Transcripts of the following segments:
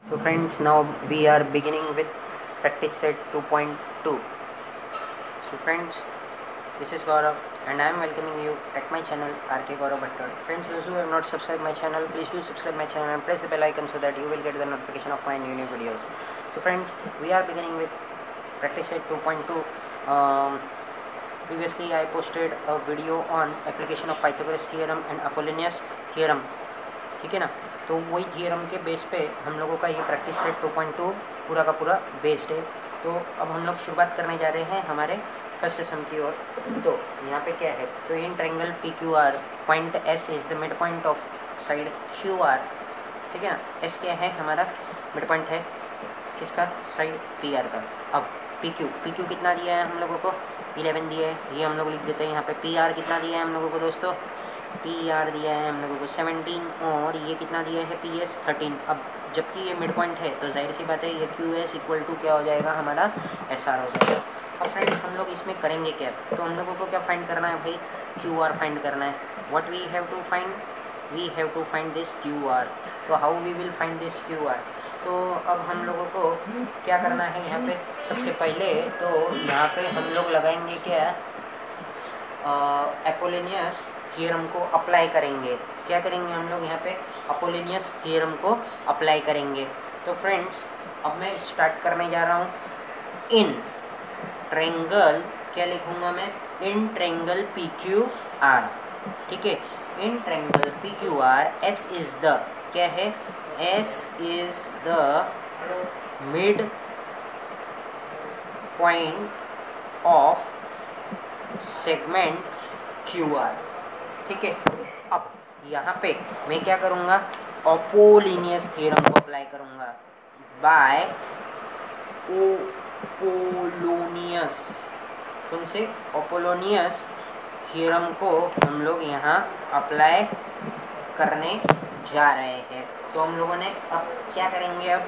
So friends, now we are beginning with practice set 2.2. So friends, this is Gaurav and I am welcoming you at my channel RK Gaurav Bhattar. Friends, those who have not subscribed my channel, please do subscribe my channel and press the bell icon so that you will get the notification of my new videos. So friends, we are beginning with practice set 2.2. Previously I posted a video on application of Pythagoras theorem and Apollonius theorem. ठीक है ना, तो वही theorem के base पे हम लोगों का ये प्रैक्टिस सेट 2.2 पूरा का पूरा बेस्ड है। तो अब हम लोग शुरुआत करने जा रहे हैं हमारे फर्स्ट सम की ओर। तो यहाँ पे क्या है, तो in triangle P Q are point S is the mid point of side Q R. ठीक है ना, एस क्या है, हमारा मिड पॉइंट है किसका, साइड पी आर का। अब पी क्यू कितना दिया है हम लोगों को, 11 दिया है, ये हम लोग लिख देते हैं यहाँ पे। पी आर कितना दिया है हम लोगों को दोस्तों, पी आर दिया है हम लोगों को 17 और ये कितना दिया है पी एस 13। अब जबकि ये मिड पॉइंट है तो जाहिर सी बात है ये क्यू एस इक्वल टू क्या हो जाएगा, हमारा एस आर हो जाएगा। अब फ्रेंड्स हम लोग इसमें करेंगे क्या, तो हम लोगों को क्या फाइंड करना है भाई, क्यू आर फाइंड करना है। What we have to find, we have to find this Q R. तो how we will find this Q R, तो अब हम लोगों को क्या करना है यहाँ पे, सबसे पहले तो यहाँ पे हम लोग लगाएंगे क्या, अपोलोनियस थियरम को अप्लाई करेंगे। क्या करेंगे हम लोग यहाँ पे, अपोलोनियस थियरम को अप्लाई करेंगे। तो फ्रेंड्स अब मैं स्टार्ट करने जा रहा हूँ। इन ट्रायंगल, क्या लिखूंगा मैं, इन ट्रायंगल पी क्यू आर। ठीक है, in triangle P Q R S is the, क्या है, S is the mid point of segment Q R. ठीक है, अब यहाँ पे मैं क्या करूँगा, अपोलोनियस थ्योरम को अप्लाई करूँगा। बाय अपोलोनियस, तुमसे अपोलोनियस थ्योरम को हम लोग यहाँ अप्लाई करने जा रहे हैं। तो हम लोगों ने अब क्या करेंगे, अब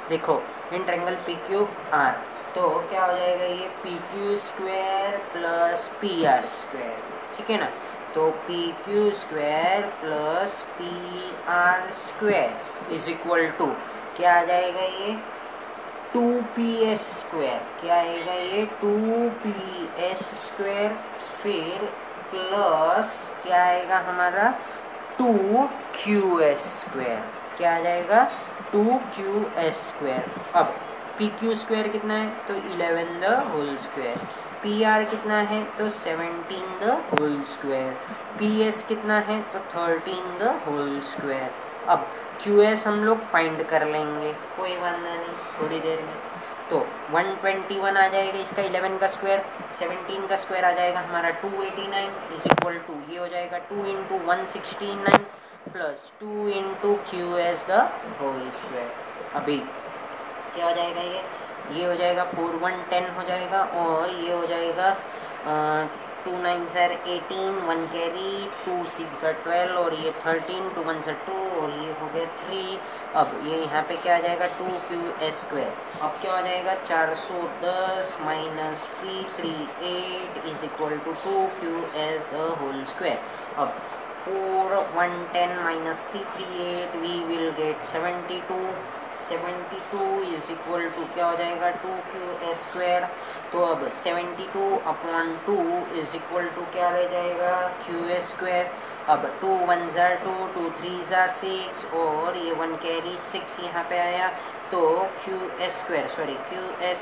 देखो in triangle P Q R, तो क्या हो जाएगा ये P Q square plus P R square. ठीक है ना, तो P Q square plus P R square is equal to क्या आ जाएगा, ये 2ps स्क्वायर। क्या आएगा ये 2ps स्क्वायर, फिर प्लस क्या आएगा हमारा 2qs स्क्वायर। क्या आ जाएगा 2qs स्क्वायर। अब पी क्यू स्क्वायर कितना है, तो 11 the whole square. P R कितना है, तो 17 the whole square. P S कितना है, तो 13 द होल स्क्वायर। अब क्यू एस हम लोग फाइंड कर लेंगे, कोई वांधा नहीं, थोड़ी देर में। तो 121 आ जाएगा इसका 11 का स्क्वायर, 17 का स्क्वायर आ जाएगा हमारा 289 इज इक्वल टू, ये हो जाएगा 2 into 169 plus 2 into Q S the whole square. अभी क्या हो जाएगा, ये हो जाएगा 4110 हो जाएगा, और ये हो जाएगा 2 9 सर 18, 1 कैरी, 2 6 12, और ये 13, 2 1 2, और ये हो गया 3। अब ये यहाँ पे क्या आ जाएगा 2qs स्क्वायर। अब क्या हो जाएगा 410 minus 338 is equal to 2qs the whole square. अब 4110 minus 338 we will get 72 is equal to क्या हो जाएगा 2qs स्क्वायर। तो अब 72 अपॉन 2 इज इक्वल टू क्या रह जाएगा qs स्क्वायर। अब 2 1 ज़ा 2, 2 3 ज़ा 6, और ये 1 कैरी 6 यहाँ पे आया, तो qs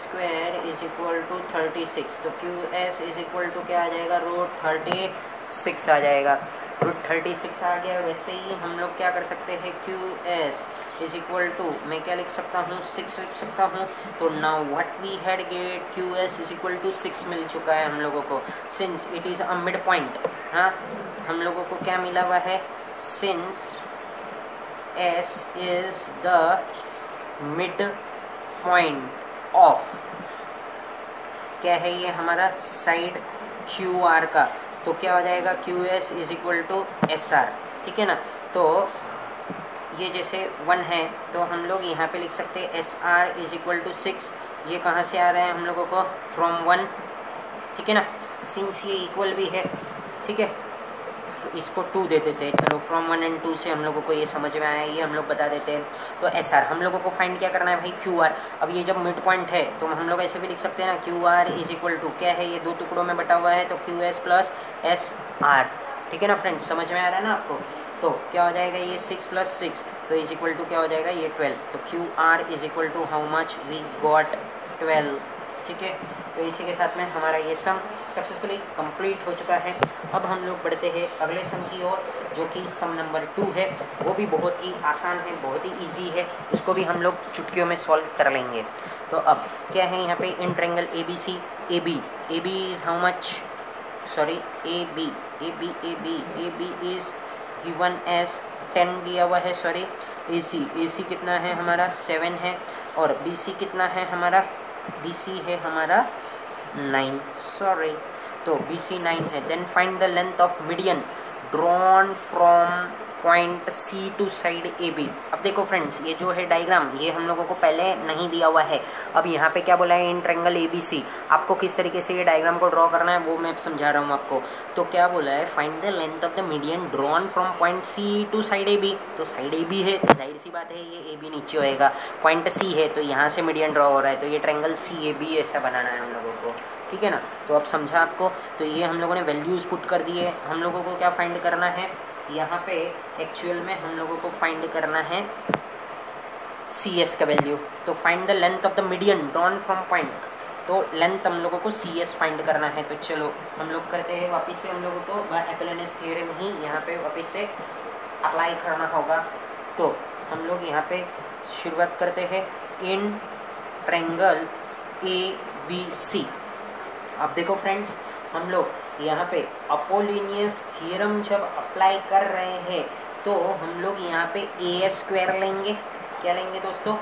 square is equal to 36। तो qs इज इक्वल टू क्या आ जाएगा, रूट 36 आ जाएगा। रूट 36 आ गया। वैसे ही हम लोग क्या कर सकते हैं, qs इज इक्वल टू, मैं क्या लिख सकता हूँ, 6 लिख सकता हूँ। तो now what we had get, qs is equal to 6 मिल चुका है हम लोगों को, since it is a mid point. हाँ, हम लोगों को क्या मिला हुआ है, since s is the mid point of, क्या है ये हमारा, साइड क्यू आर का। तो क्या हो जाएगा qs is equal to S R. ठीक है ना, तो ये जैसे 1 है तो हम लोग यहाँ पे लिख सकते हैं S R is equal to 6। ये कहाँ से आ रहा है हम लोगों को, फ्रॉम 1। ठीक है ना, सिंस ये इक्वल भी है, ठीक है, इसको 2 दे देते हैं। चलो फ्रॉम 1 and 2 से हम लोगों को ये समझ में आया, ये हम लोग बता देते हैं। तो एस आर हम लोगों को फाइंड क्या करना है भाई, क्यू आर। अब ये जब मिड पॉइंट है तो हम लोग ऐसे भी लिख सकते हैं ना, Q R is equal to क्या है, ये 2 टुकड़ों में बटा हुआ है तो Q S plus S R. ठीक है ना फ्रेंड्स, समझ में आ रहा है ना आपको। तो क्या हो जाएगा, ये 6 + 6 तो इज इक्वल टू क्या हो जाएगा, ये 12। तो Q R is equal to how much, we got 12। ठीक है, तो इसी के साथ में हमारा ये सम सक्सेसफुली कंप्लीट हो चुका है। अब हम लोग बढ़ते हैं अगले सम की ओर, जो कि सम नंबर 2 है। वो भी बहुत ही आसान है, बहुत ही इजी है, उसको भी हम लोग चुटकियों में सॉल्व कर लेंगे। तो अब क्या है यहाँ पे, in triangle A B C, A B is how much, sorry A B is given as 10 दिया हुआ है, सॉरी ए सी कितना है हमारा 7 है, और बी सी कितना है हमारा, बी सी है हमारा 9, सॉरी तो बी सी 9 है। Then find the length of median drawn from point C to side A B. अब देखो फ्रेंड्स, ये जो है डायग्राम, ये हम लोगों को पहले नहीं दिया हुआ है। अब यहाँ पे क्या बोला है, इन ट्रायंगल ए बी सी, आपको किस तरीके से ये डायग्राम को ड्रॉ करना है वो मैं समझा रहा हूँ आपको। तो क्या बोला है, find the length of the median drawn from point C to side A B. तो साइड ए बी है तो जाहिर सी बात है ये ए बी नीचे होएगा, पॉइंट सी है तो यहाँ से मीडियन ड्रॉ हो रहा है, तो ये ट्रायंगल सी ए बी ऐसा बनाना है हम लोगों को। ठीक है ना, तो अब समझा आपको। तो ये हम लोगों ने वैल्यूज़ पुट कर दिए। हम लोगों को क्या फाइंड करना है यहाँ पे, एक्चुअल में हम लोगों को फाइंड करना है सी एस का वैल्यू। तो find the length of the median drawn from point, तो लेंथ हम लोगों को सी एस फाइंड करना है। तो चलो हम लोग करते हैं वापस से, हम लोगों को बाय एपोलिनस थ्योरम ही यहाँ पे वापस से अप्लाई करना होगा। तो हम लोग यहाँ पे शुरुआत करते हैं, इन ट्रायंगल ए बी सी। अब देखो फ्रेंड्स, हम लोग यहाँ पे अपोलिनियस थ्योरम जब अप्लाई कर रहे हैं तो हम लोग यहाँ पे ए एस स्क्वायर लेंगे। क्या लेंगे दोस्तों,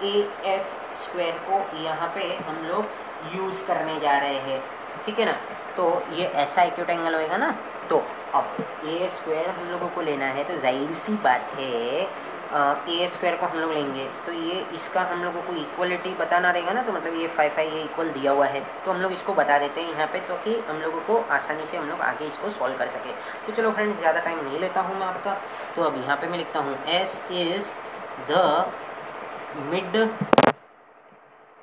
ए एस स्क्वायर को यहाँ पे हम लोग यूज़ करने जा रहे हैं। ठीक है ना, तो ये ऐसा एक्यूट एंगल होएगा ना। तो अब ए स्क्वायर हम लोगों को लेना है, तो जाहिर सी बात है ए स्क्वायर को हम लोग लेंगे, तो ये इसका हम लोगों को इक्वलिटी बताना रहेगा ना। तो मतलब ये 5 ये इक्वल दिया हुआ है, तो हम लोग इसको बता देते हैं यहाँ पे, तो कि हम लोगों को आसानी से हम लोग आगे इसको सॉल्व कर सके। तो चलो फ्रेंड्स, ज़्यादा टाइम नहीं लेता हूँ मैं आपका। तो अब यहाँ पे मैं लिखता हूँ S is the mid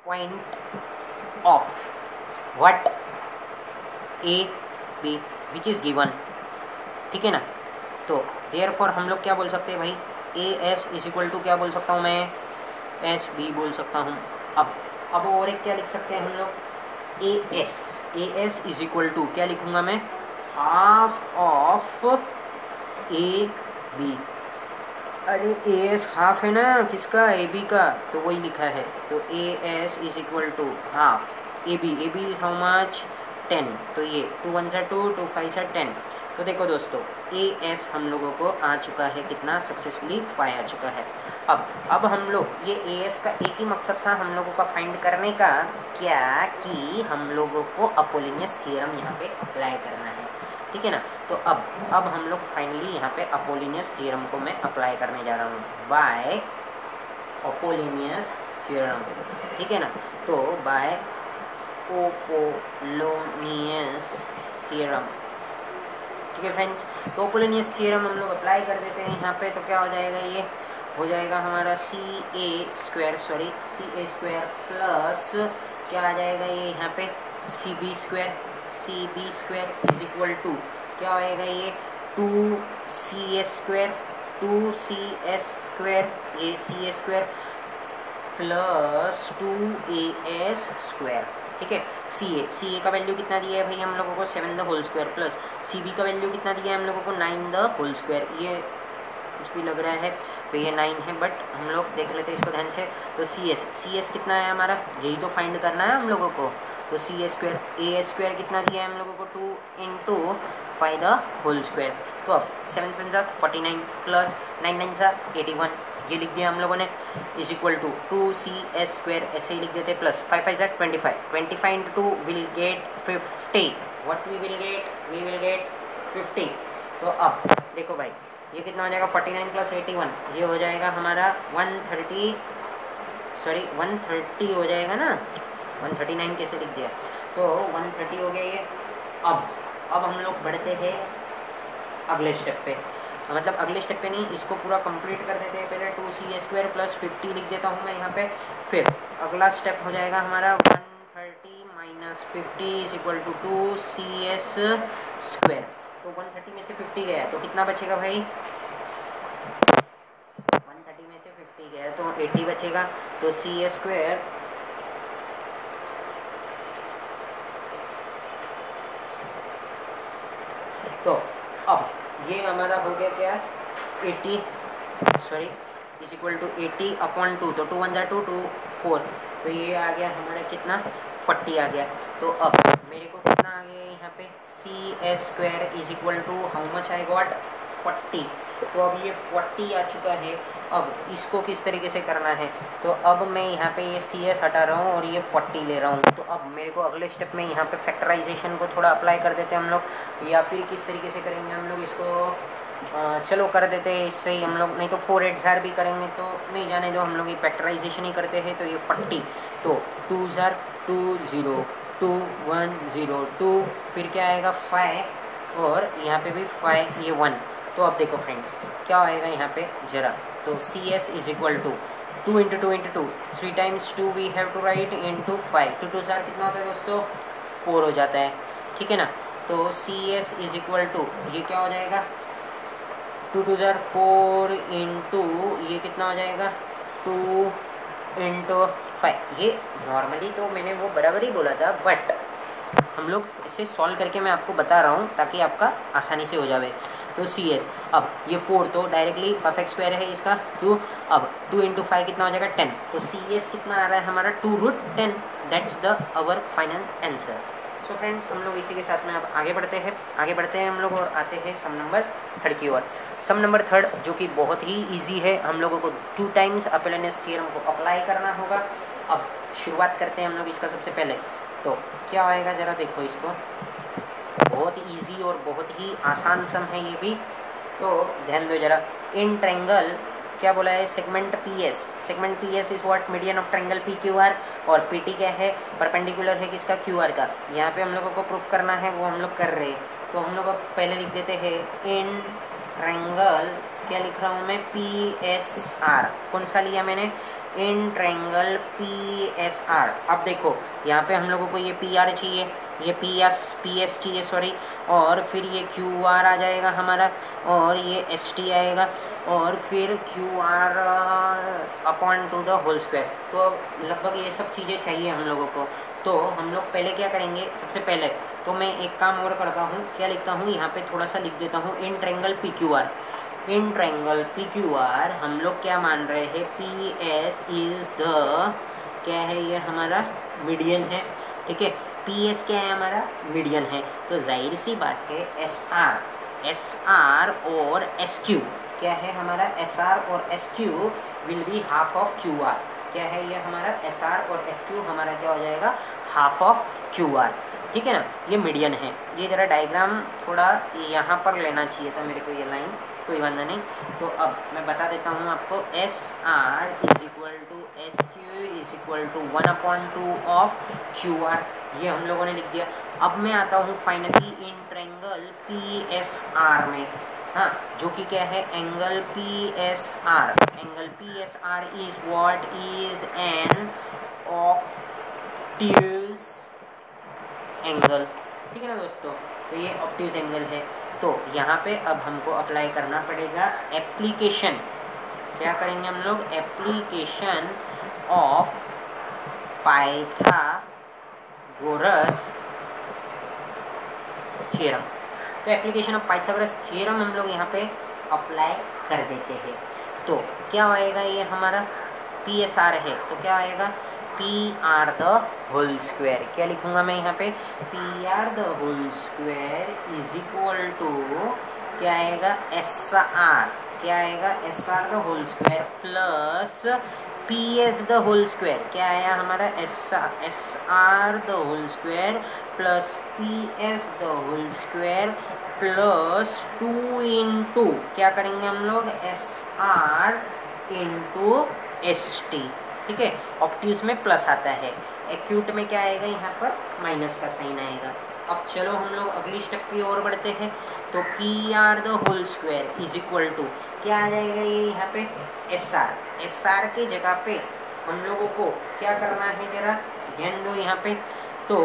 point of what, A B which is given. ठीक है ना, तो देयरफॉर हम लोग क्या बोल सकते हैं भाई, A S is equal to क्या बोल सकता हूँ मैं, एस बी बोल सकता हूँ। अब और एक क्या लिख सकते हैं हम लोग, A S is equal to क्या लिखूँगा मैं, हाफ ऑफ ए बी। अरे ए एस हाफ है ना किसका, ए बी का, तो वही लिखा है। तो A S is equal to half A B is how much 10। तो ये 2 1 2 2 5 10। तो देखो दोस्तों, ए एस हम लोगों को आ चुका है कितना, सक्सेसफुली 5 आ चुका है। अब हम लोग ये ए एस का एक ही मकसद था हम लोगों का फाइंड करने का, क्या कि हम लोगों को अपोलिनियस थ्योरम यहाँ पे अप्लाई करना है। ठीक है ना, तो अब हम लोग फाइनली यहाँ पे अपोलिनियस थ्योरम को मैं अप्लाई करने जा रहा हूँ, बाय अपोलिनियस थ्योरम। ठीक है ना, तो बाय अपोलोनियस थ्योरम। ठीक है फ्रेंड्स, तो अपोलिनियस थ्योरम हम लोग अप्लाई कर देते हैं यहाँ पे। तो क्या हो जाएगा, ये हो जाएगा हमारा सी ए स्क्वायर प्लस क्या आ जाएगा ये यहाँ पे C B square is equal to क्या आएगा ये 2cs स्क्वायर ये cs square plus 2as square. ठीक है, सी ए का वैल्यू कितना दिया है भाई हम लोगों को 7 the whole square plus C B का वैल्यू कितना दिया है हम लोगों को 9 द होल स्क्वायर। ये कुछ भी लग रहा है तो ये 9 है, बट हम लोग देख लेते हैं इसको ध्यान से। तो सी एस कितना है हमारा, यही तो फाइंड करना है हम लोगों को। तो सी ए स्क्वायर कितना दिया है हम लोगों को 2 इंटू 5 द होल स्क्वायर। तो अब 7 7 सा 49 प्लस 9 9 सा 81 ये लिख दिया हम लोगों ने is equal to 2cs square ऐसे ही लिख देते प्लस 5 5 सा 25 into 2 will get 50। What we will get 50। तो अब देखो भाई ये कितना हो जाएगा 49 प्लस 81 ये हो जाएगा हमारा 130 हो जाएगा ना। 139 कैसे लिख दिया, तो 130 हो गया ये। अब हम लोग बढ़ते हैं अगले स्टेप पे, मतलब अगले स्टेप पे नहीं, इसको पूरा कंप्लीट कर देते हैं। पहले 2c² प्लस 50 लिख देता हूँ मैं यहाँ पे। फिर अगला स्टेप हो जाएगा हमारा 130 minus 50 is equal to 2cs²। तो 130 में से 50 गया तो कितना बचेगा भाई, 130 में से 50 गया तो 80 बचेगा। तो cs², तो अब ये हमारा हो गया क्या, 80 सॉरी इज इक्वल टू 80/2, तो 2 1 जा 2 2 4, तो ये आ गया हमारा कितना, 40 आ गया। तो अब मेरे को कितना आ गया यहाँ पे, cs² is equal to how much I got, 40। तो अब ये 40 आ चुका है। अब इसको किस तरीके से करना है, तो अब मैं यहाँ पे ये cs हटा रहा हूँ और ये 40 ले रहा हूँ। तो अब मेरे को अगले स्टेप में यहाँ पे फैक्टराइजेशन को थोड़ा अप्लाई कर देते हैं हम लोग, या फिर किस तरीके से करेंगे हम लोग इसको, चलो कर देते हैं इससे ही हम लोग, नहीं तो 4 8 भी करेंगे तो नहीं, जाने दो, हम लोग ये फैक्टराइजेशन ही करते हैं। तो ये 40, तो 2 2 0 2 1 0 2, फिर क्या आएगा 5, और यहाँ पे भी 5, ये 1। तो अब देखो फ्रेंड्स क्या आएगा यहाँ पे जरा, तो cs is equal to 2 × 2 × 2, 3 times 2 we have to write into 5, 2 2 कितना होता है दोस्तों, 4 हो जाता है, ठीक है ना। तो cs इज इक्वल टू ये क्या हो जाएगा, 2 2 4 इंटू ये कितना हो जाएगा, 2 × 5। ये नॉर्मली तो मैंने वो बराबर ही बोला था, बट हम लोग इसे सॉल्व करके मैं आपको बता रहा हूँ ताकि आपका आसानी से हो जाए। तो cs, अब ये 4 तो डायरेक्टली परफेक्ट स्क्वायर है इसका 2, अब 2 × 5 कितना हो जाएगा 10, तो cs कितना आ रहा है हमारा 2√10, that's the our final answer. So friends हम लोग इसी के साथ में अब आगे बढ़ते हैं हम लोग और आते हैं सम नंबर 3 की ओर। सम नंबर 3 जो कि बहुत ही इजी है, हम लोगों को 2 टाइम्स अपेलेनेस थ्योरम को अप्लाई करना होगा। अब शुरुआत करते हैं हम लोग इसका सबसे पहले, तो क्या आएगा जरा देखो इसको, बहुत इजी और बहुत ही आसान सम है ये भी, तो ध्यान दो जरा। इन ट्रायंगल क्या बोला है, segment PS is what, median of triangle PQR, और PT क्या है, परपेंडिकुलर है किसका, QR का। यहाँ पे हम लोगों को प्रूफ करना है, वो हम लोग कर रहे हैं। तो हम लोग अब पहले लिख देते हैं इन ट्रायंगल, क्या लिख रहा हूँ मैं, PSR, कौन सा लिया मैंने, इन ट्रायंगल PSR। अब देखो यहाँ पे हम लोगों को ये PR चाहिए, ये PS चाहिए सॉरी, और फिर ये QR आ जाएगा हमारा, और ये ST आएगा, और फिर QR/2 तो अब लगभग ये सब चीज़ें चाहिए हम लोगों को। तो हम लोग पहले क्या करेंगे, सबसे पहले तो मैं एक काम और करता हूँ, क्या लिखता हूँ यहाँ पे थोड़ा सा लिख देता हूँ, in triangle PQR, in triangle PQR हम लोग क्या मान रहे हैं, PS इज द, क्या है ये हमारा मीडियन है, ठीक है, PS क्या है हमारा, मीडियन है। तो जाहिर सी बात है SR और SQ क्या है हमारा, SR और SQ will be half of QR, क्या है ये हमारा SR और SQ हमारा क्या हो जाएगा, हाफ ऑफ QR, ठीक है ना। ये मीडियन है, ये जरा डायग्राम थोड़ा यहाँ पर लेना चाहिए था मेरे को, ये लाइन कोई वादा नहीं। तो अब मैं बता देता हूँ आपको, SR is equal to SQ is equal to 1/2 of QR, ये हम लोगों ने लिख दिया। अब मैं आता हूँ फाइनली इन ट्रायंगल PSR में, हाँ, जो कि क्या है, angle PSR, angle PSR is what is an obtuse angle, ठीक है ना दोस्तों। तो ये ऑब्ट्यूज एंगल है। तो यहाँ पे अब हमको अप्लाई करना पड़ेगा एप्लीकेशन, क्या करेंगे हम लोग, एप्लीकेशन ऑफ पाइथागोरस थ्योरम। तो एप्लीकेशन ऑफ पाइथागोरस थ्योरम हम लोग यहाँ पे अप्लाई कर देते हैं। तो क्या आएगा, ये हमारा PSR है, तो क्या आएगा, PR², क्या लिखूंगा मैं यहाँ पे, PR² इज इक्वल टू क्या आएगा, SR, क्या आएगा, SR² प्लस PS², क्या आया हमारा, SR² प्लस PS² प्लस 2 × क्या करेंगे हम लोग, SR × ST, ठीक है। ऑब्ट्यूज में प्लस आता है, एक्यूट में क्या आएगा, यहाँ पर माइनस का साइन आएगा। अब चलो हम लोग अगली स्टेप की ओर बढ़ते हैं। तो P R the whole square is equal to क्या आ जाएगा, ये यहाँ पे एस आर की जगह पे हम लोगों को क्या करना है, जरा ध्यान दो यहाँ पे। तो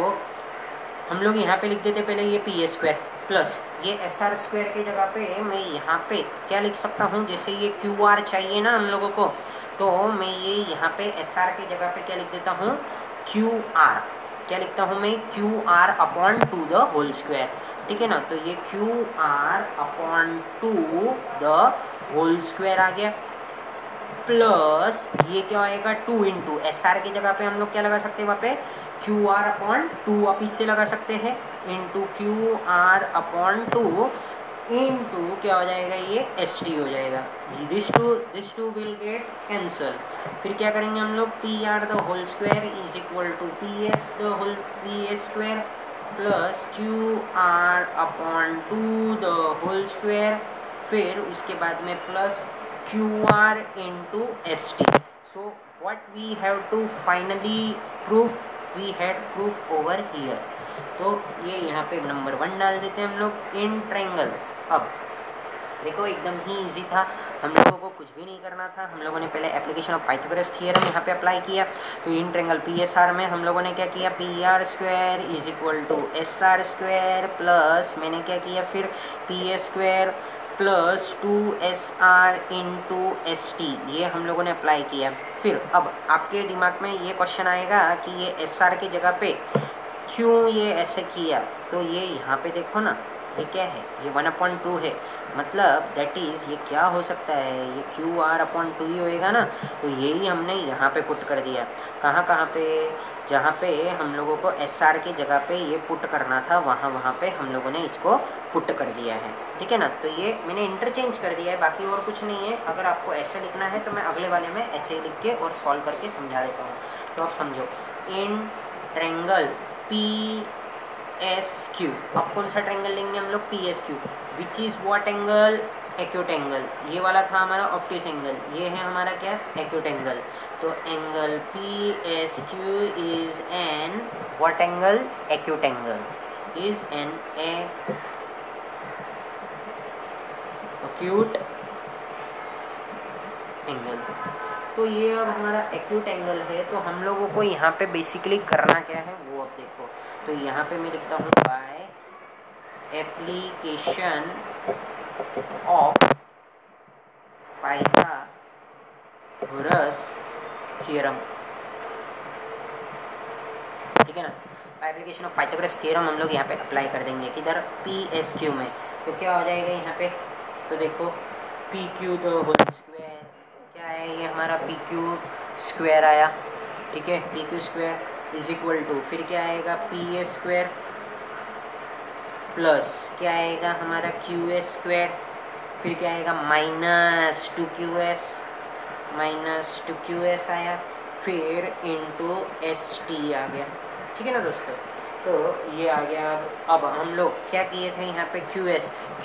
हम लोग यहाँ पे लिख देते पहले ये पी ए स्क्वायर प्लस ये एस आर स्क्वायर की जगह पे मैं यहाँ पे क्या लिख सकता हूँ, जैसे ये क्यू आर चाहिए ना हम लोगों को, तो मैं ये यहाँ पे एस आर की जगह पे क्या लिख देता हूँ, क्यू आर, क्या लिखता हूँ मैं, Q R upon two the whole square, ठीक है ना। तो ये Q R upon two the whole square आ गया, प्लस ये क्या आएगा, 2 इंटू एस आर की जगह पे हम लोग क्या लगा सकते हैं वहाँ पे, क्यू आर अपॉन टू आप इससे लगा सकते हैं, into Q R upon two into क्या हो जाएगा, ये एस टी हो जाएगा, this two will get cancel. फिर क्या करेंगे हम लोग, P R the whole square is equal to P S the whole P S square plus Q R upon two the whole square, फिर उसके बाद में plus Q R into S T. So what we have to finally prove, we had proof over here। तो ये यहाँ पे number 1 डाल देते हैं हम लोग, इन ट्रायंगल। अब देखो एकदम ही इजी था, हम लोगों को कुछ भी नहीं करना था, हम लोगों ने पहले एप्लीकेशन ऑफ पाइथागोरस थ्योरम यहाँ पे अप्लाई किया। तो in triangle P S R में हम लोगों ने क्या किया, P R square is equal to S R square plus मैंने क्या किया, फिर P S square plus 2SR into S T, ये हम लोगों ने अप्लाई किया। फिर अब आपके दिमाग में ये क्वेश्चन आएगा कि ये SR की जगह पे क्यों ये ऐसे किया, तो ये यहाँ पे देखो ना, ये क्या है, ये 1/2 है, मतलब दैट इज़ ये क्या हो सकता है, ये QR/2 ही होएगा ना। तो यही हमने यहाँ पे पुट कर दिया, कहाँ पे, जहाँ पे हम लोगों को SR की जगह पे ये पुट करना था, वहाँ पे हम लोगों ने इसको पुट कर दिया है, ठीक है ना। तो ये मैंने इंटरचेंज कर दिया है, बाकी और कुछ नहीं है। अगर आपको ऐसे लिखना है तो मैं अगले वाले में ऐसे लिख के और सॉल्व करके समझा देता हूँ। तो आप समझो, इन ट्रायंगल PSQ, अब कौन सा ट्रायंगल लेंगे हम लोग, PSQ, which is what angle, acute angle. ये वाला था हमारा ऑप्टिस एंगल, ये है हमारा क्या, एक्यूट एंगल। तो angle PSQ is an what angle, acute angle, is an acute angle. तो ये अब हमारा एक्यूट एंगल है। तो हम लोगों को यहाँ पे बेसिकली करना क्या है वो अब देखो। तो यहाँ पे मैं लिखता हूँ by application of Pythagoras theorem, ठीक है ना। एप्लीकेशन ऑफ पाइथागोरस थ्योरम हम लोग यहाँ पे अप्लाई कर देंगे, किधर, PSQ में। तो क्या हो जाएगा यहाँ पे, तो देखो PQ द होल स्क्वायर, क्या है ये हमारा PQ स्क्वायर आया, ठीक है, PQ square is equal to, फिर क्या आएगा PS स्क्वायर प्लस क्या आएगा हमारा QS स्क्वायर, फिर क्या आएगा माइनस 2QS आया, फिर इंटू ST आ गया, ठीक है ना दोस्तों। तो ये आ गया। अब हम लोग क्या किए थे यहाँ पे,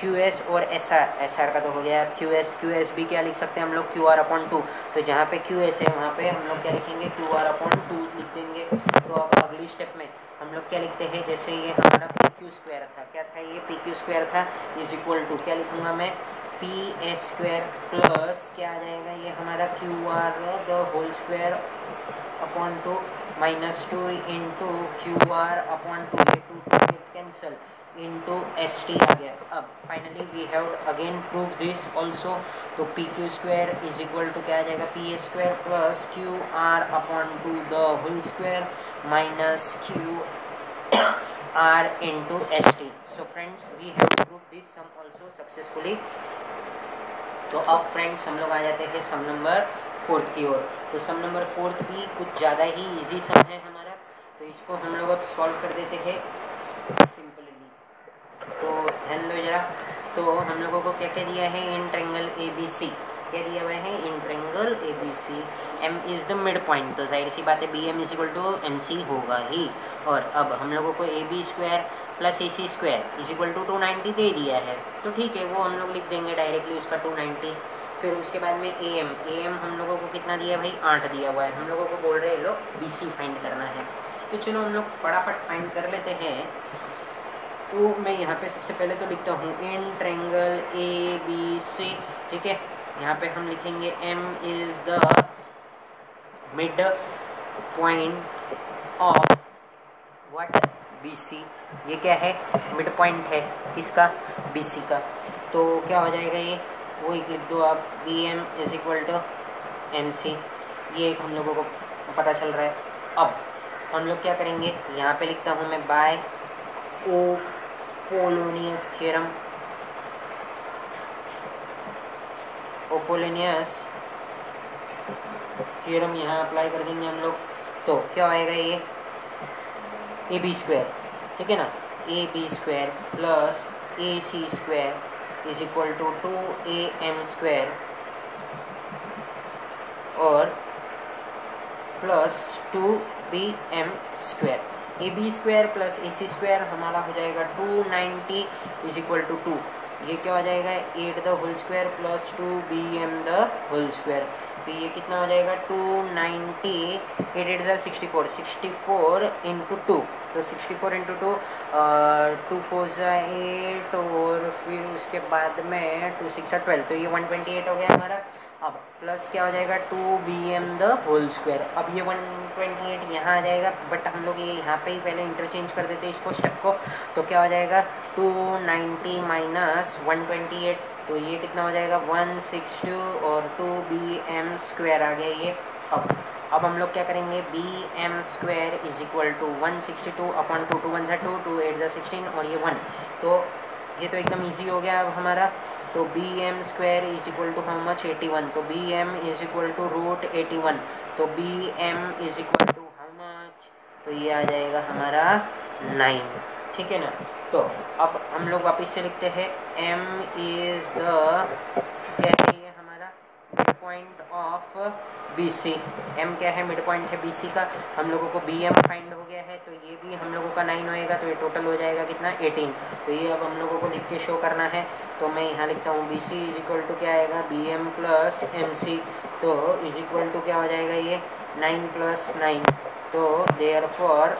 QS और SR का तो हो गया, QS भी क्या लिख सकते हैं हम लोग, QR/2। तो जहाँ पे QS है वहाँ पे हम लोग क्या लिखेंगे, QR/2 लिख देंगे। तो अब अगली स्टेप में हम लोग क्या लिखते हैं, जैसे ये हमारा PQ स्क्वायर था, क्या था ये, PQ स्क्वायर था, इज इक्वल टू क्या लिखूँगा मैं, PS स्क्वायर प्लस क्या आ जाएगा, ये हमारा QR the whole square upon 2 minus 2 into QR/2, ये 2 कैंसल इंटू ST आ गया। अब finally we have again prove this also. तो PQ square is equal to क्या आ जाएगा, PS square plus QR/2 the whole square minus QR into ST। So friends we have prove this sum also successfully. तो अब friends हम लोग आ जाते हैं सम नंबर 4 की ओर। तो सम नंबर 4 भी कुछ ज़्यादा ही इजी सम है हमारा, तो इसको हम लोग अब सॉल्व कर देते हैं सिंपली। तो ध्यान दो जरा। तो हम लोगों को क्या क्या दिया है, इन ट्रायंगल ABC क्या दिया हुआ है, in triangle ABC M is the mid point, तो जाहिर सी बात है BM is equal to MC होगा ही। और अब हम लोगों को AB square plus AC square is equal to 290 दे दिया है, तो ठीक है वो हम लोग लिख देंगे डायरेक्टली उसका 290। फिर उसके बाद में AM हम लोगों को कितना दिया भाई, 8 दिया हुआ है। हम लोगों को बोल रहे हैं लोग BC फाइंड करना है, तो चलो हम लोग फटाफट फाइंड कर लेते हैं। तो मैं यहाँ पे सबसे पहले तो लिखता हूँ इन ट्रायंगल ए बी सी, ठीक है। यहाँ पे हम लिखेंगे M is the mid point of what BC। ये क्या है? मिड पॉइंट है किसका? BC का। तो क्या हो जाएगा ये? वो एक लिख दो आप, BM is equal to MC। ये एक हम लोगों को पता चल रहा है। अब हम लोग क्या करेंगे, यहाँ पे लिखता हूँ मैं बाय ओपोलोनियस थ्योरम। ओपोलोनियस थ्योरम यहाँ अप्लाई कर देंगे हम लोग। तो क्या आएगा ये? AB स्क्वायर, ठीक है ना, AB square plus AC square is equal to 2AM square और plus 2BM square. AB square plus AC square हमारा हो जाएगा 290 इज इक्वल टू 2। ये क्या हो जाएगा? 8 the whole square plus 2BM the whole square. तो ये कितना हो जाएगा? 290, 8 ज़ा 64, 64 इंटू 2, तो 64 इंटू 2, 2 4 ज़ा 8 और फिर उसके बाद में 2 6 ज़ा 12, तो ये 128 हो गया हमारा। अब प्लस क्या हो जाएगा? 2BM the whole square. अब ये 128 यहाँ आ जाएगा, बट हम लोग ये यहाँ पे ही पहले इंटरचेंज कर देते हैं इसको, स्टेप को। तो क्या हो जाएगा? 290 माइनस 128, तो ये कितना हो जाएगा? 162 और 2BM स्क्वायर आ गया ये। अब हम लोग क्या करेंगे? BM square is equal to 162 upon 2, 2 1 ज़ा 2, 2 8 ज़ा 16 और ये 1। तो ये तो एकदम इजी हो गया अब हमारा। तो BM square is equal to how much? 81। तो BM is equal to root 81। तो BM is equal to how much? तो ये आ जाएगा हमारा 9, ठीक है ना। तो अब हम लोग वापस से लिखते हैं M इज द, क्या है ये हमारा? Mid point of BC। M क्या है? मिड पॉइंट है BC का। हम लोगों को BM फाइंड हो गया है, तो ये भी हम लोगों का 9 होएगा, तो ये टोटल हो जाएगा कितना? 18। तो ये अब हम लोगों को लिख के शो करना है। तो मैं यहाँ लिखता हूँ BC इज इक्वल टू क्या आएगा? BM plus MC। तो इज इक्वल टू क्या हो जाएगा ये? 9 प्लस 9। तो देयरफॉर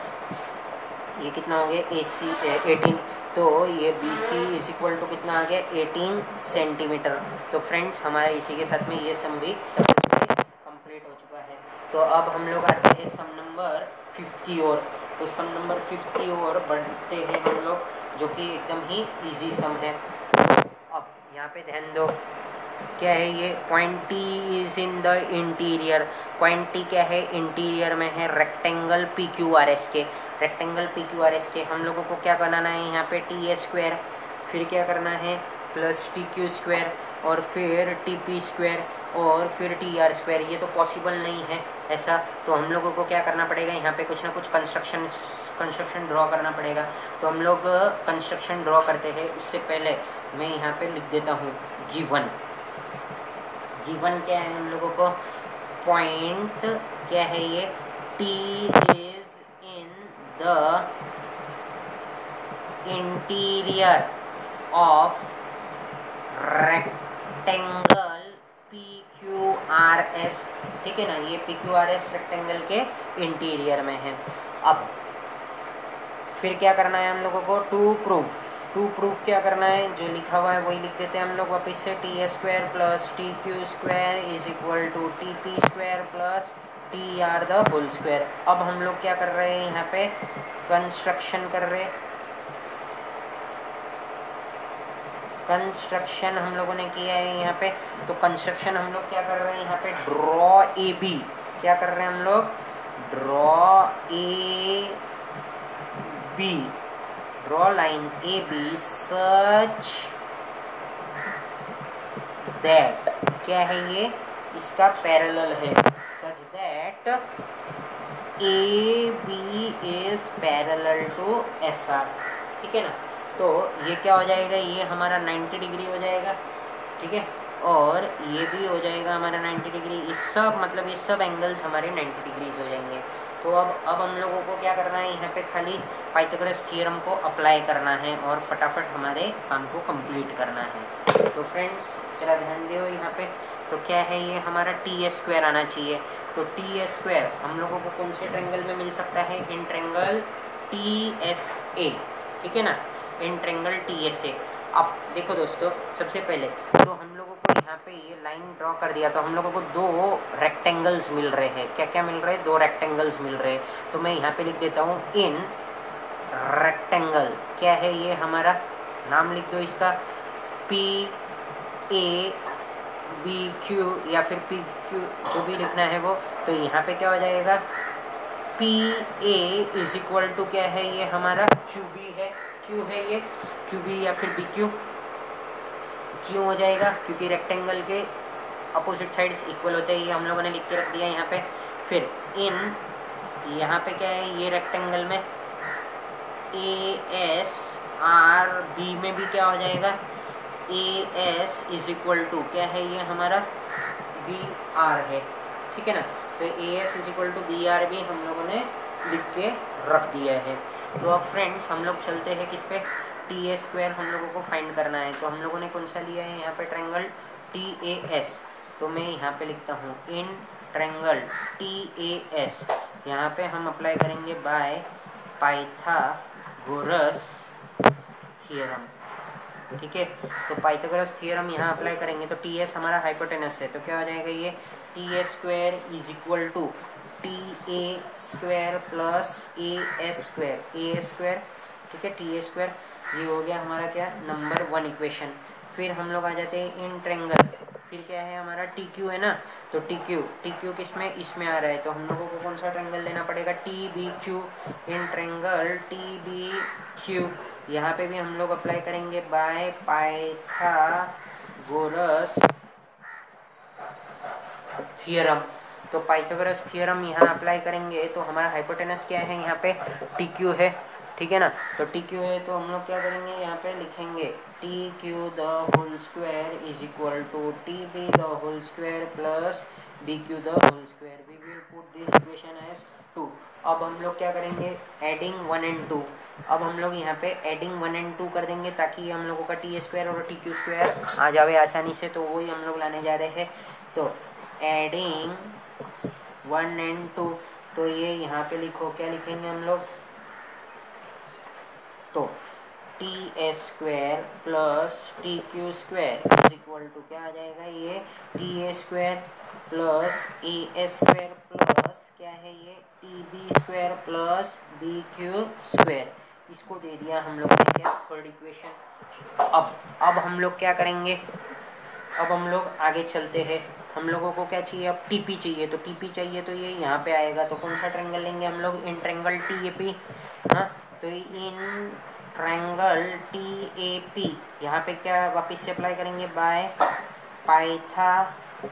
ये कितना हो गया? 18। तो ये BC इज इक्वल टू कितना आ गया? 18 सेंटीमीटर। तो फ्रेंड्स हमारा इसी के साथ में ये सम भी सक्सेसफुली कंप्लीट हो चुका है। तो अब हम लोग आते हैं सम नंबर 5 की ओर। तो सम नंबर 5 की ओर बढ़ते हैं हम लोग, जो कि एकदम ही इजी सम है। अब यहाँ पे ध्यान दो, क्या है ये? Point T is in the interior. Point T क्या है? इंटीरियर में है रेक्टेंगल PQRS के। रेक्टेंगल PQRS के हम लोगों को क्या बनाना है? यहाँ पे TS स्क्वायर, फिर क्या करना है? प्लस TQ स्क्वायर और फिर TP स्क्वायर और फिर TR स्क्वायर। ये तो पॉसिबल नहीं है ऐसा, तो हम लोगों को क्या करना पड़ेगा? यहाँ पे कुछ ना कुछ कंस्ट्रक्शन ड्रॉ करना पड़ेगा। तो हम लोग कंस्ट्रक्शन ड्रॉ करते हैं, उससे पहले मैं यहाँ पे लिख देता हूँ गिवन। गिवन क्या है हम लोगों को? पॉइंट क्या है ये? T is in the interior of rectangle PQRS, ठीक है ना। ये PQRS रेक्टेंगल के इंटीरियर में है। अब फिर क्या करना है हम लोगों को? टू प्रूफ क्या करना है? जो लिखा हुआ है वही लिख देते हैं हम लोग वापस से। TS square plus TQ square is equal to TP square plus TR the whole square. अब हम लोग क्या कर रहे हैं? यहाँ पे कंस्ट्रक्शन कर रहे हैं। कंस्ट्रक्शन हम लोगों ने किया है यहाँ पे। तो कंस्ट्रक्शन हम लोग क्या कर रहे हैं यहाँ पे? Draw AB। क्या कर रहे हैं हम लोग? Draw AB, draw line AB such that, क्या है ये? इसका पैरेलल है। Such that AB is parallel to SR, ठीक है ना। तो ये क्या हो जाएगा? ये हमारा 90 डिग्री हो जाएगा, ठीक है, और ये भी हो जाएगा हमारा 90 डिग्री। इस सब मतलब ये सब एंगल्स हमारे 90 डिग्रीज हो जाएंगे। तो अब हम लोगों को क्या करना है? यहाँ पे खाली पाइथागोरस थ्योरम को अप्लाई करना है और फटाफट हमारे काम को कंप्लीट करना है। तो फ्रेंड्स जरा ध्यान दो यहाँ पे। तो क्या है ये? हमारा TS स्क्वायर आना चाहिए। तो TS स्क्वायर हम लोगों को कौन से ट्रायंगल में मिल सकता है? इन ट्रायंगल TSA, ठीक है ना। In triangle T S A. अब देखो दोस्तों, सबसे पहले तो हम लोगों को यहाँ पे ये लाइन ड्रॉ कर दिया तो हम लोगों को दो रेक्टेंगल्स मिल रहे हैं। क्या क्या मिल रहे हैं? दो रेक्टेंगल्स मिल रहे हैं। तो मैं यहाँ पे लिख देता हूँ इन रेक्टेंगल। क्या है ये? हमारा नाम लिख दो इसका, पी ए बी क्यू या फिर पी क्यू, जो भी लिखना है वो। तो यहाँ पे क्या हो जाएगा? P A is equal to क्या है ये? हमारा क्यू बी है। क्यू है ये, क्यू बी या फिर बी क्यू। क्यों हो जाएगा? क्योंकि रेक्टेंगल के अपोजिट साइड्स इक्वल होते हैं। ये हम लोगों ने लिख के रख दिया यहाँ पे। फिर इन यहाँ पे क्या है? ये रेक्टेंगल में ए एस आर, बी में भी क्या हो जाएगा? A S is equal to क्या है ये? हमारा बी आर है। ठीक है ना? तो A S is equal to B R भी हम लोगों ने लिख के रख दिया है। तो अब फ्रेंड्स हम लोग चलते हैं किस पे? टी ए स्क्वायर हम लोगों को फाइंड करना है। तो हम लोगों ने कौन सा लिया है यहाँ पे? Triangle T A S. तो मैं यहाँ पे लिखता हूँ इन ट्रायंगल टी ए एस। यहाँ पे हम अप्लाई करेंगे बाय पाइथागोरस थियरम। ठीक है? तो पाइथागोरस थियरम यहाँ अप्लाई करेंगे तो टी एस हमारा हाइपोटेनस है। तो क्या हो जाएगा ये? T A square is equal to T A square plus A S square. A square, ठीक है, टी ए स्क्वायर। ये हो गया हमारा क्या? Number 1 equation. फिर हम लोग आ जाते हैं इन ट्रायंगल। फिर क्या है हमारा? टी क्यू है ना? तो टी क्यू किस में? इसमें आ रहा है। तो हम लोगों को कौन सा ट्रायंगल लेना पड़ेगा? T B Q. In triangle T B Q यहाँ पे भी हम लोग अप्लाई करेंगे बाय पाइथागोरस थियरम। तो पाइथागोरस थियरम यहाँ अप्लाई करेंगे तो हमारा हाइपोटेनस क्या है? यहाँ पे टी क्यू है। ठीक है ना? तो टी क्यू है तो हम लोग क्या करेंगे? यहाँ पे लिखेंगे T Q the whole square is equal to T B the whole square plus B Q the whole square. We will put this equation as 2। अब हम लोग क्या करेंगे? Adding 1 and 2। अब हम लोग यहाँ पे एडिंग 1 and 2 कर देंगे ताकि हम लोगों का टी ए स्क्वायर और टी क्यू स्क्वायर आ जावे आसानी से। तो वही हम लोग लाने जा रहे हैं। तो एडिंग 1 and 2, तो ये यहाँ पे लिखो। क्या लिखेंगे हम लोग? तो T A square plus T Q square is equal to क्या आ जाएगा? ये T A square plus A S square plus क्या है ये? T B square plus B Q square. इसको दे दिया हम लोग ने क्या? Third equation. अब हम लोग क्या करेंगे? अब हम लोग आगे चलते हैं। हम लोगों को क्या चाहिए? अब टीपी चाहिए। तो टीपी चाहिए तो ये यहाँ पे आएगा। तो कौन सा ट्रायंगल लेंगे हम लोग? In triangle T A P. हाँ, तो in triangle T A P यहाँ पे क्या वापस से अप्लाई करेंगे? By Pythagoras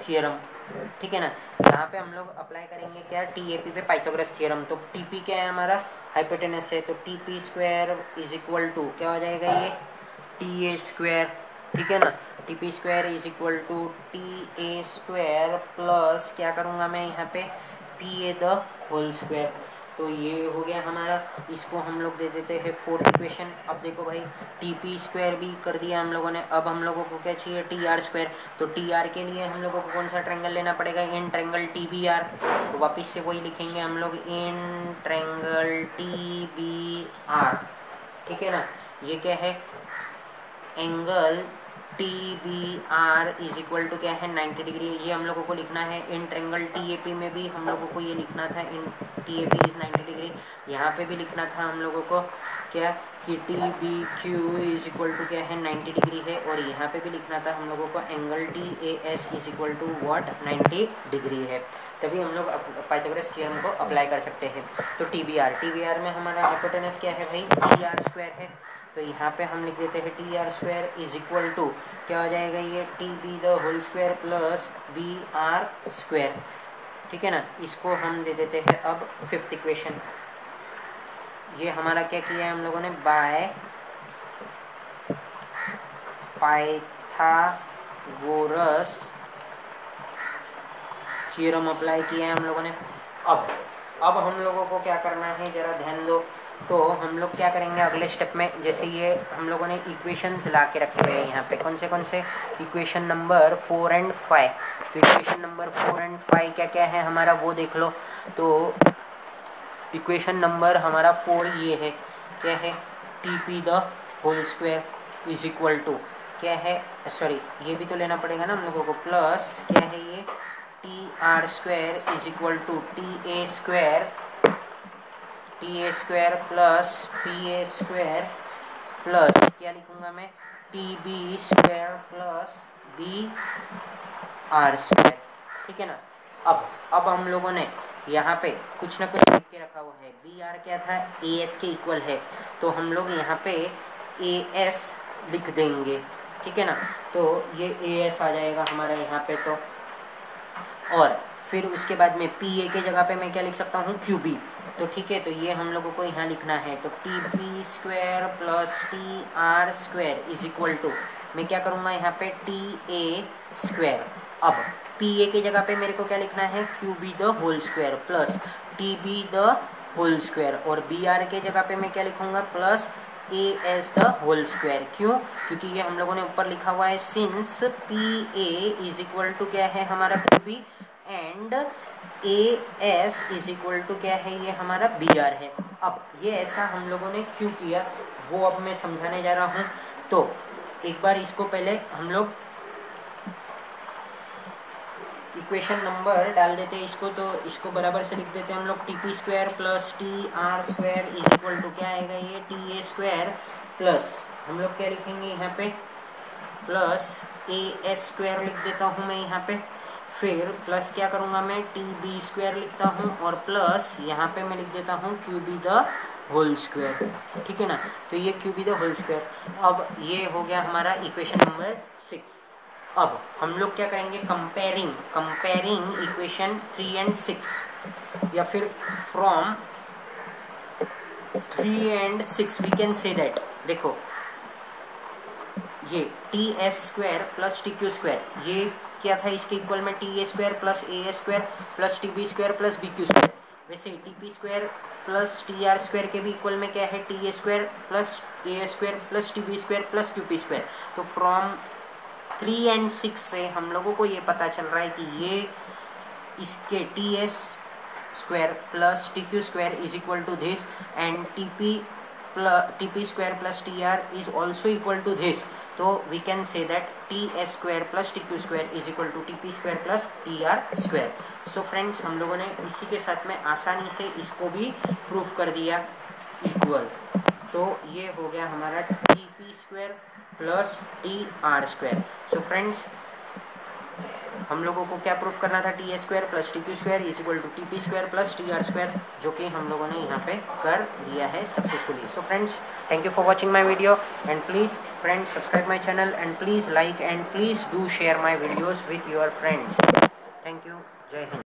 theorem. ठीक है ना? यहाँ पे हम लोग अप्लाई करेंगे क्या? टी ए पी पे पाइथागोरस थियरम। तो टी पी क्या है? हमारा हाइपोटेनस है। तो T P square is equal to क्या हो जाएगा? ये टी ए स्क्वायर। ठीक है ना? T P square is equal to T A square plus क्या करूँगा मैं यहाँ पे? P A the whole square. तो ये हो गया हमारा। इसको हम लोग दे देते हैं फोर्थ इक्वेशन। अब देखो भाई, टी पी स्क्वायर भी कर दिया हम लोगों ने। अब हम लोगों को क्या चाहिए? T R square. तो टी आर के लिए हम लोगों को कौन सा ट्रायंगल लेना पड़ेगा? In triangle T B R. तो वापस से वही लिखेंगे हम लोग, in triangle T B R. ठीक है ना? ये क्या है? Angle T B R is equal to क्या है? 90 डिग्री। ये हम लोगों को लिखना है। In triangle T A P में भी हम लोगों को ये लिखना था, in T A P is 90 degree. यहाँ पे भी लिखना था हम लोगों को क्या? कि T B Q is equal to क्या है? 90 डिग्री है। और यहाँ पे भी लिखना था हम लोगों को angle T A S is equal to what? 90 degree है। तभी हम लोग पाइथागोरस थ्योरम को अप्लाई कर सकते हैं। तो टी बी आर में हमारा हाइपोटेनस क्या है भाई? टी आर स्क्वायर है। तो यहाँ पे हम लिख देते हैं T R square is equal to क्या हो जाएगा? ये T B the whole square plus B R square. ठीक है ना? इसको हम दे देते हैं अब फिफ्थ इक्वेशन। ये हमारा क्या किया है हम लोगों ने? बाय पाइथागोरस थ्योरम अप्लाई किया है हम लोगों ने। अब हम लोगों को क्या करना है? जरा ध्यान दो। तो हम लोग क्या करेंगे अगले स्टेप में? जैसे ये हम लोगों ने इक्वेशंस ला के रखे हुए हैं यहाँ पे। कौन से? Equation number 4 and 5। तो इक्वेशन नंबर 4 and 5 क्या क्या है हमारा वो देख लो। तो इक्वेशन नंबर हमारा 4 ये है, क्या है, T P the whole square is equal to क्या है, सॉरी ये भी तो लेना पड़ेगा ना हम लोगों को, प्लस क्या है ये T R square is equal to T A square plus P A square plus क्या लिखूंगा मैं, T B square plus B R square. ठीक है ना। अब हम लोगों ने यहाँ पे कुछ ना कुछ लिख के रखा हुआ है। बी आर क्या था, ए एस के इक्वल है, तो हम लोग यहाँ पे ए एस लिख देंगे। ठीक है ना। तो ये ए एस आ जाएगा हमारा यहाँ पे। तो और फिर उसके बाद में पी ए के जगह पे मैं क्या लिख सकता हूँ, क्यू बी। तो ठीक है, तो ये हम लोगों को यहाँ लिखना है। तो T P square plus T R square is equal to, मैं क्या करूँगा यहाँ पे, टी ए स्क्वायर। अब पी ए के जगह पे मेरे को क्या लिखना है, Q B the whole square plus T B the whole square, और बी आर के जगह पे मैं क्या लिखूंगा, plus A S the whole square. क्यों, क्योंकि ये हम लोगों ने ऊपर लिखा हुआ है since P A is equal to क्या है हमारा Q B and A S is equal to क्या है, ये हमारा बी आर है। अब ये ऐसा हम लोगों ने क्यों किया वो अब मैं समझाने जा रहा हूँ। तो एक बार इसको पहले हम लोग इक्वेशन नंबर डाल देते हैं इसको, तो इसको बराबर से लिख देते हैं हम लोग, T P square plus T R square is equal to क्या आएगा, ये टी ए स्क्वायर प्लस हम लोग क्या लिखेंगे यहाँ पे, प्लस ए एस स्क्वायर लिख देता हूँ मैं यहाँ पे। फिर प्लस क्या करूँगा मैं, टी बी स्क्वायर लिखता हूँ, और प्लस यहाँ पे मैं लिख देता हूँ Q B the whole square. ठीक है ना। तो ये Q B the whole square. अब ये हो गया हमारा इक्वेशन नंबर 6। अब हम लोग क्या करेंगे, कंपेयरिंग इक्वेशन 3 and 6, या फिर from 3 and 6 we can say that, देखो ये T S square plus T Q square, ये क्या था इसके इक्वल में, T A square plus A S square plus T B square plus B Q square. वैसे T P square plus T R square के भी इक्वल में क्या है, T A square plus A square plus T B square plus Q P square. तो from 3 and 6 से हम लोगों को ये पता चल रहा है कि ये इसके T S square plus T Q square is equal to this and T P square plus T R is also equal to this. तो we can say that T S square plus T Q square is equal to T P square plus T R square. So friends, हम लोगों ने इसी के साथ में आसानी से इसको भी प्रूफ कर दिया इक्वल। तो ये हो गया हमारा T P square plus T R square. So friends, हम लोगों को क्या प्रूफ करना था, T A square plus T Q square is equal to T P square plus T R square, जो कि हम लोगों ने यहाँ पे कर दिया है successfully. So friends, thank you for watching my video and please friends subscribe my channel and please like and please do share my videos with your friends. Thank you. जय हिंद।